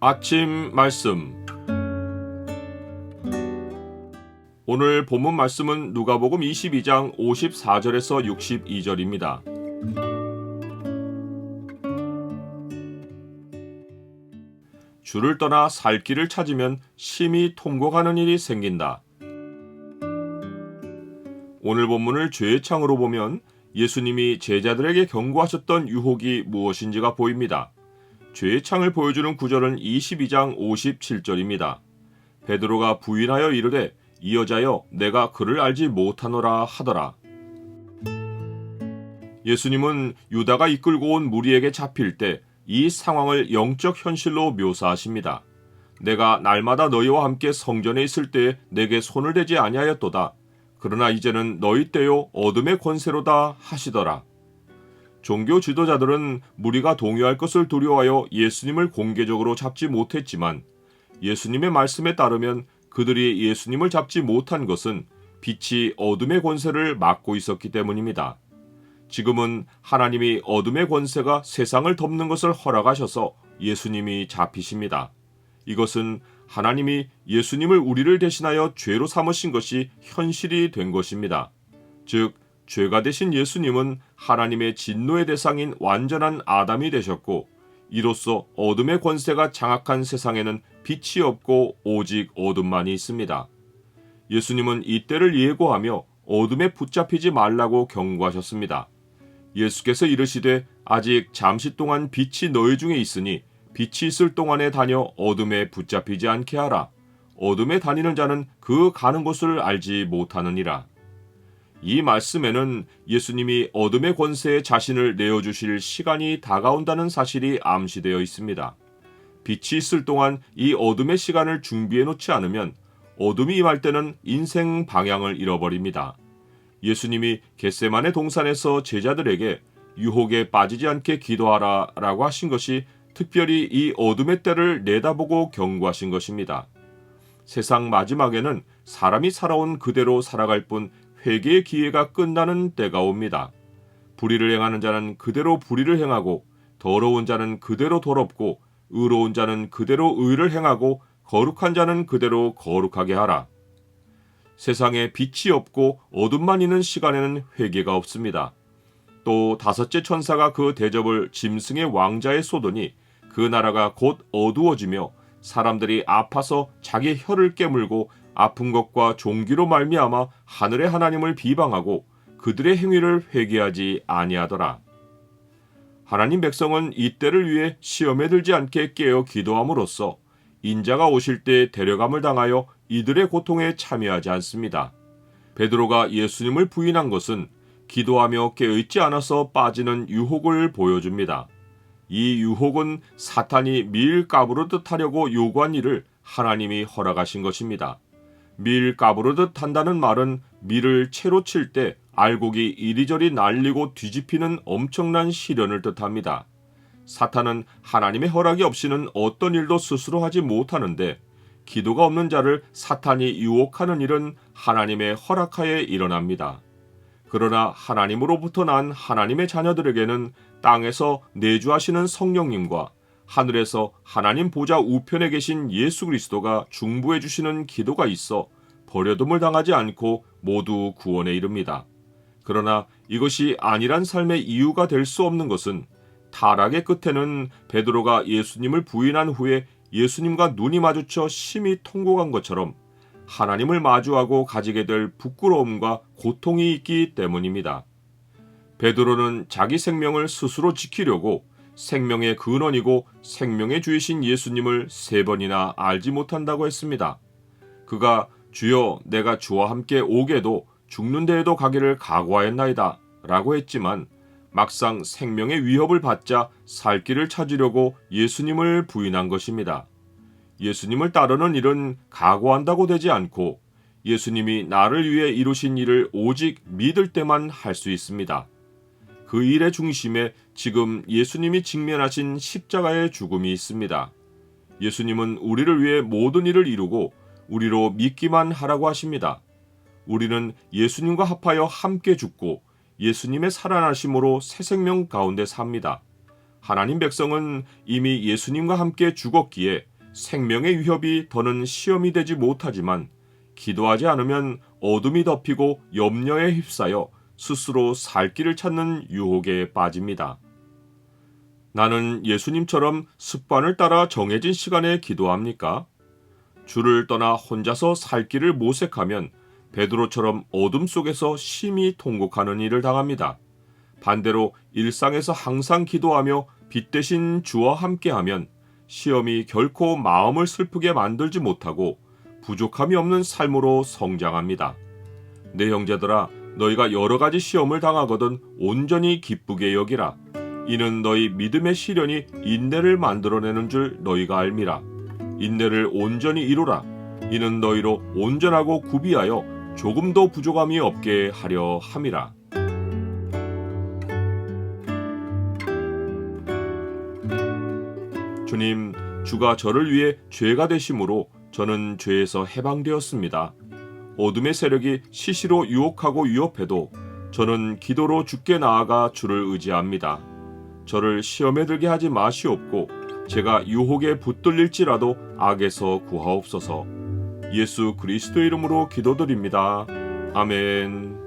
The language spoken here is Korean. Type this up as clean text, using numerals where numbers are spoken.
아침 말씀. 오늘 본문 말씀은 누가복음 22장 54절에서 62절입니다. 주를 떠나 살 길을 찾으면 심히 통곡하는 일이 생긴다. 오늘 본문을 죄의 창으로 보면 예수님이 제자들에게 경고하셨던 유혹이 무엇인지가 보입니다. 죄의 창을 보여주는 구절은 22장 57절입니다. 베드로가 부인하여 이르되 이 여자여 내가 그를 알지 못하노라 하더라. 예수님은 유다가 이끌고 온 무리에게 잡힐 때 이 상황을 영적 현실로 묘사하십니다. 내가 날마다 너희와 함께 성전에 있을 때에 내게 손을 대지 아니하였도다. 그러나 이제는 너희 때요 어둠의 권세로다 하시더라. 종교 지도자들은 무리가 동요할 것을 두려워하여 예수님을 공개적으로 잡지 못했지만 예수님의 말씀에 따르면 그들이 예수님을 잡지 못한 것은 빛이 어둠의 권세를 막고 있었기 때문입니다. 지금은 하나님이 어둠의 권세가 세상을 덮는 것을 허락하셔서 예수님이 잡히십니다. 이것은 하나님이 예수님을 우리를 대신하여 죄로 삼으신 것이 현실이 된 것입니다. 즉 죄가 되신 예수님은 하나님의 진노의 대상인 완전한 아담이 되셨고 이로써 어둠의 권세가 장악한 세상에는 빛이 없고 오직 어둠만이 있습니다. 예수님은 이 때를 예고하며 어둠에 붙잡히지 말라고 경고하셨습니다. 예수께서 이르시되 아직 잠시 동안 빛이 너희 중에 있으니 빛이 있을 동안에 다녀 어둠에 붙잡히지 않게 하라. 어둠에 다니는 자는 그 가는 곳을 알지 못하느니라. 이 말씀에는 예수님이 어둠의 권세에 자신을 내어주실 시간이 다가온다는 사실이 암시되어 있습니다. 빛이 있을 동안 이 어둠의 시간을 준비해 놓지 않으면 어둠이 임할 때는 인생 방향을 잃어버립니다. 예수님이 겟세마네 동산에서 제자들에게 유혹에 빠지지 않게 기도하라 라고 하신 것이 특별히 이 어둠의 때를 내다보고 경고하신 것입니다. 세상 마지막에는 사람이 살아온 그대로 살아갈 뿐 회개의 기회가 끝나는 때가 옵니다. 불의를 행하는 자는 그대로 불의를 행하고 더러운 자는 그대로 더럽고 의로운 자는 그대로 의를 행하고 거룩한 자는 그대로 거룩하게 하라. 세상에 빛이 없고 어둠만 있는 시간에는 회개가 없습니다. 또 다섯째 천사가 그 대접을 짐승의 왕자에 쏟으니 그 나라가 곧 어두워지며 사람들이 아파서 자기 혀를 깨물고 아픈 것과 종기로 말미암아 하늘의 하나님을 비방하고 그들의 행위를 회개하지 아니하더라. 하나님 백성은 이 때를 위해 시험에 들지 않게 깨어 기도함으로써 인자가 오실 때 데려감을 당하여 이들의 고통에 참여하지 않습니다. 베드로가 예수님을 부인한 것은 기도하며 깨어있지 않아서 빠지는 유혹을 보여줍니다. 이 유혹은 사탄이 밀 까부르듯 하려고 요구한 일을 하나님이 허락하신 것입니다. 밀 까부르듯 한다는 말은 밀을 채로 칠 때 알곡이 이리저리 날리고 뒤집히는 엄청난 시련을 뜻합니다. 사탄은 하나님의 허락이 없이는 어떤 일도 스스로 하지 못하는데 기도가 없는 자를 사탄이 유혹하는 일은 하나님의 허락하에 일어납니다. 그러나 하나님으로부터 난 하나님의 자녀들에게는 땅에서 내주하시는 성령님과 하늘에서 하나님 보좌 우편에 계신 예수 그리스도가 중보해 주시는 기도가 있어 버려둠을 당하지 않고 모두 구원에 이릅니다. 그러나 이것이 안일한 삶의 이유가 될 수 없는 것은 타락의 끝에는 베드로가 예수님을 부인한 후에 예수님과 눈이 마주쳐 심히 통곡한 것처럼 하나님을 마주하고 가지게 될 부끄러움과 고통이 있기 때문입니다. 베드로는 자기 생명을 스스로 지키려고 생명의 근원이고 생명의 주이신 예수님을 3번이나 알지 못한다고 했습니다. 그가 주여 내가 주와 함께 오게도 죽는 데에도 가기를 각오하였나이다 라고 했지만 막상 생명의 위협을 받자 살 길을 찾으려고 예수님을 부인한 것입니다. 예수님을 따르는 일은 각오한다고 되지 않고 예수님이 나를 위해 이루신 일을 오직 믿을 때만 할 수 있습니다. 그 일의 중심에 지금 예수님이 직면하신 십자가의 죽음이 있습니다. 예수님은 우리를 위해 모든 일을 이루고 우리로 믿기만 하라고 하십니다. 우리는 예수님과 합하여 함께 죽고 예수님의 살아나심으로 새 생명 가운데 삽니다. 하나님 백성은 이미 예수님과 함께 죽었기에 생명의 위협이 더는 시험이 되지 못하지만 기도하지 않으면 어둠이 덮이고 염려에 휩싸여 스스로 살 길을 찾는 유혹에 빠집니다. 나는 예수님처럼 습관을 따라 정해진 시간에 기도합니까? 주를 떠나 혼자서 살 길을 모색하면 베드로처럼 어둠 속에서 심히 통곡하는 일을 당합니다. 반대로 일상에서 항상 기도하며 빛 대신 주와 함께하면 시험이 결코 마음을 슬프게 만들지 못하고 부족함이 없는 삶으로 성장합니다. 내 형제들아, 너희가 여러 가지 시험을 당하거든 온전히 기쁘게 여기라. 이는 너희 믿음의 시련이 인내를 만들어내는 줄 너희가 알미라. 인내를 온전히 이루라. 이는 너희로 온전하고 구비하여 조금도 부족함이 없게 하려 함이라. 주님, 주가 저를 위해 죄가 되심으로 저는 죄에서 해방되었습니다. 어둠의 세력이 시시로 유혹하고 위협해도 저는 기도로 주께 나아가 주를 의지합니다. 저를 시험에 들게 하지 마시옵고 제가 유혹에 붙들릴지라도 악에서 구하옵소서. 예수 그리스도 이름으로 기도드립니다. 아멘.